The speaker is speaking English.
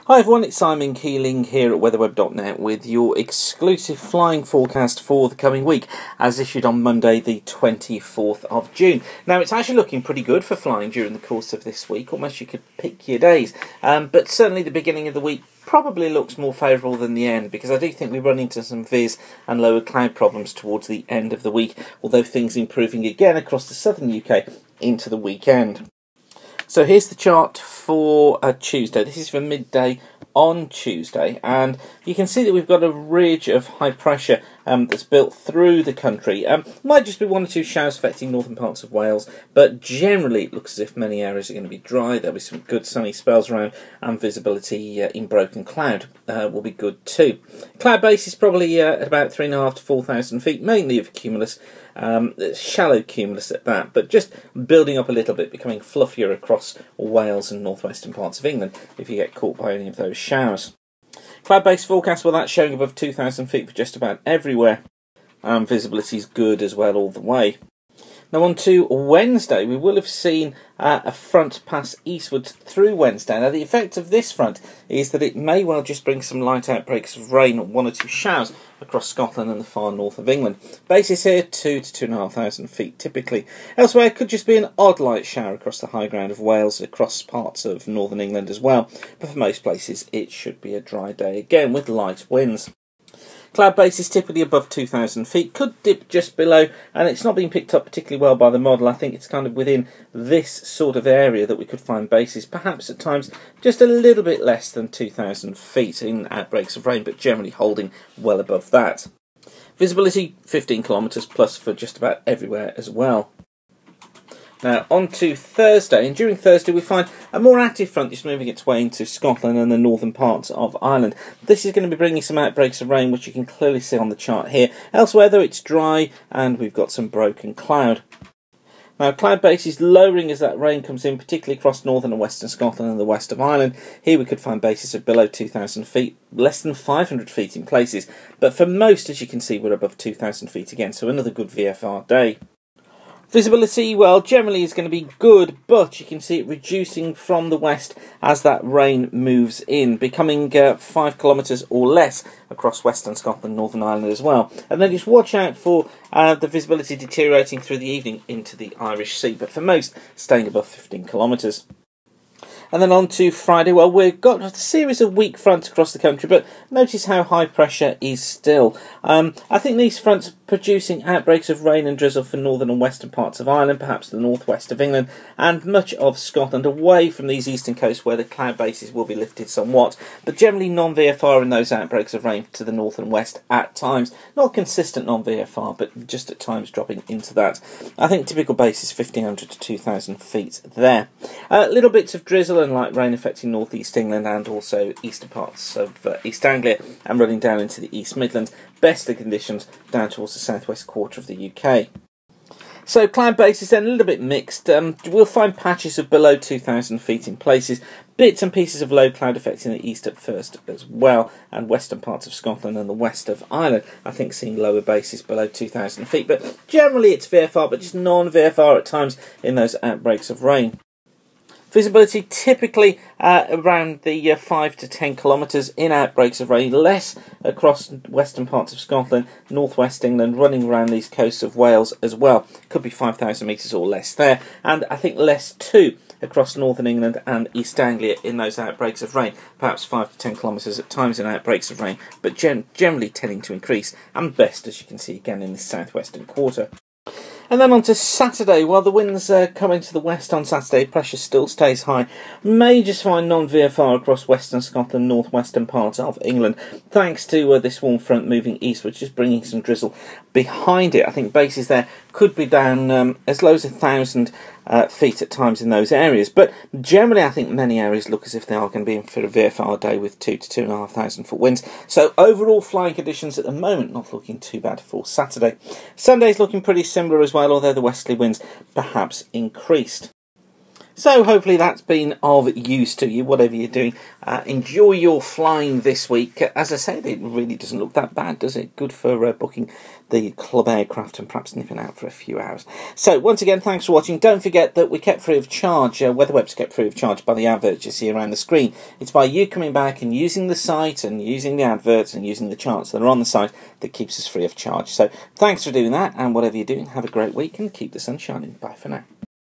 Hi everyone, it's Simon Keeling here at weatherweb.net with your exclusive flying forecast for the coming week, as issued on Monday the 24th of June. Now it's actually looking pretty good for flying during the course of this week, almost you could pick your days, but certainly the beginning of the week probably looks more favourable than the end, because I do think we run into some viz and lower cloud problems towards the end of the week, although things improving again across the southern UK into the weekend. So here's the chart for Tuesday. This is for midday on Tuesday, and you can see that we've got a ridge of high pressure that's built through the country. Might just be one or two showers affecting northern parts of Wales, but generally it looks as if many areas are going to be dry. There'll be some good sunny spells around, and visibility in broken cloud will be good too. Cloud base is probably at about 3,500 to 4,000 feet, mainly of cumulus. Shallow cumulus at that, but just building up a little bit, becoming fluffier across Wales and northwestern parts of England if you get caught by any of those showers. Cloud-based forecast, well, that's showing above 2,000 feet for just about everywhere. Visibility is good as well all the way. Now on to Wednesday, we will have seen a front pass eastwards through Wednesday. Now the effect of this front is that it may well just bring some light outbreaks of rain, one or two showers across Scotland and the far north of England. Bases here 2,000 to 2,500 feet typically. Elsewhere it could just be an odd light shower across the high ground of Wales, across parts of northern England as well. But for most places it should be a dry day again with light winds. Cloud base is typically above 2,000 feet, could dip just below, and it's not being picked up particularly well by the model. I think it's kind of within this sort of area that we could find bases, perhaps at times just a little bit less than 2,000 feet in outbreaks of rain, but generally holding well above that. Visibility 15 kilometres plus for just about everywhere as well. Now, on to Thursday, and during Thursday we find a more active front just moving its way into Scotland and the northern parts of Ireland. This is going to be bringing some outbreaks of rain, which you can clearly see on the chart here. Elsewhere, though, it's dry, and we've got some broken cloud. Now, cloud base is lowering as that rain comes in, particularly across northern and western Scotland and the west of Ireland. Here we could find bases of below 2,000 feet, less than 500 feet in places, but for most, as you can see, we're above 2,000 feet again, so another good VFR day. Visibility, well, generally is going to be good, but you can see it reducing from the west as that rain moves in, becoming 5 kilometres or less across western Scotland, Northern Ireland as well. And then just watch out for the visibility deteriorating through the evening into the Irish Sea, but for most, staying above 15 kilometres. And then on to Friday, well, we've got a series of weak fronts across the country, but notice how high pressure is still. I think these fronts producing outbreaks of rain and drizzle for northern and western parts of Ireland, perhaps the northwest of England, and much of Scotland, away from these eastern coasts where the cloud bases will be lifted somewhat, but generally non-VFR in those outbreaks of rain to the north and west at times. Not consistent non-VFR, but just at times dropping into that. I think typical base is 1,500 to 2,000 feet there. Little bits of drizzle and light rain affecting northeast England and also eastern parts of East Anglia and running down into the East Midlands. Best of conditions down towards the southwest quarter of the UK. So cloud base is then a little bit mixed. We'll find patches of below 2,000 feet in places, bits and pieces of low cloud affecting the east at first as well, and western parts of Scotland and the west of Ireland, I think seeing lower bases below 2,000 feet, but generally it's VFR, but just non-VFR at times in those outbreaks of rain. Visibility typically around the 5 to 10 kilometres in outbreaks of rain, less across western parts of Scotland, northwest England, running around these coasts of Wales as well. Could be 5,000 metres or less there, and I think less too across northern England and East Anglia in those outbreaks of rain, perhaps 5 to 10 kilometres at times in outbreaks of rain, but generally tending to increase, and best, as you can see again, in the southwestern quarter. And then on to Saturday, while the winds come into the west on Saturday, pressure still stays high. May just find non-VFR across western Scotland, northwestern parts of England, thanks to this warm front moving eastwards, just bringing some drizzle behind it. I think bases there could be down as low as 1,000 feet at times in those areas, but generally I think many areas look as if they are going to be in for a VFR day with 2,000 to 2,500 foot winds. So overall flying conditions at the moment not looking too bad for Saturday. Sunday's looking pretty similar as well, although the westerly winds perhaps increased. So hopefully that's been of use to you, whatever you're doing. Enjoy your flying this week. As I said, it really doesn't look that bad, does it? Good for booking the club aircraft and perhaps nipping out for a few hours. So once again, thanks for watching. Don't forget that we kept free of charge, WeatherWeb's kept free of charge by the adverts you see around the screen. It's by you coming back and using the site and using the adverts and using the charts that are on the site that keeps us free of charge. So thanks for doing that, and whatever you're doing, have a great week and keep the sun shining. Bye for now.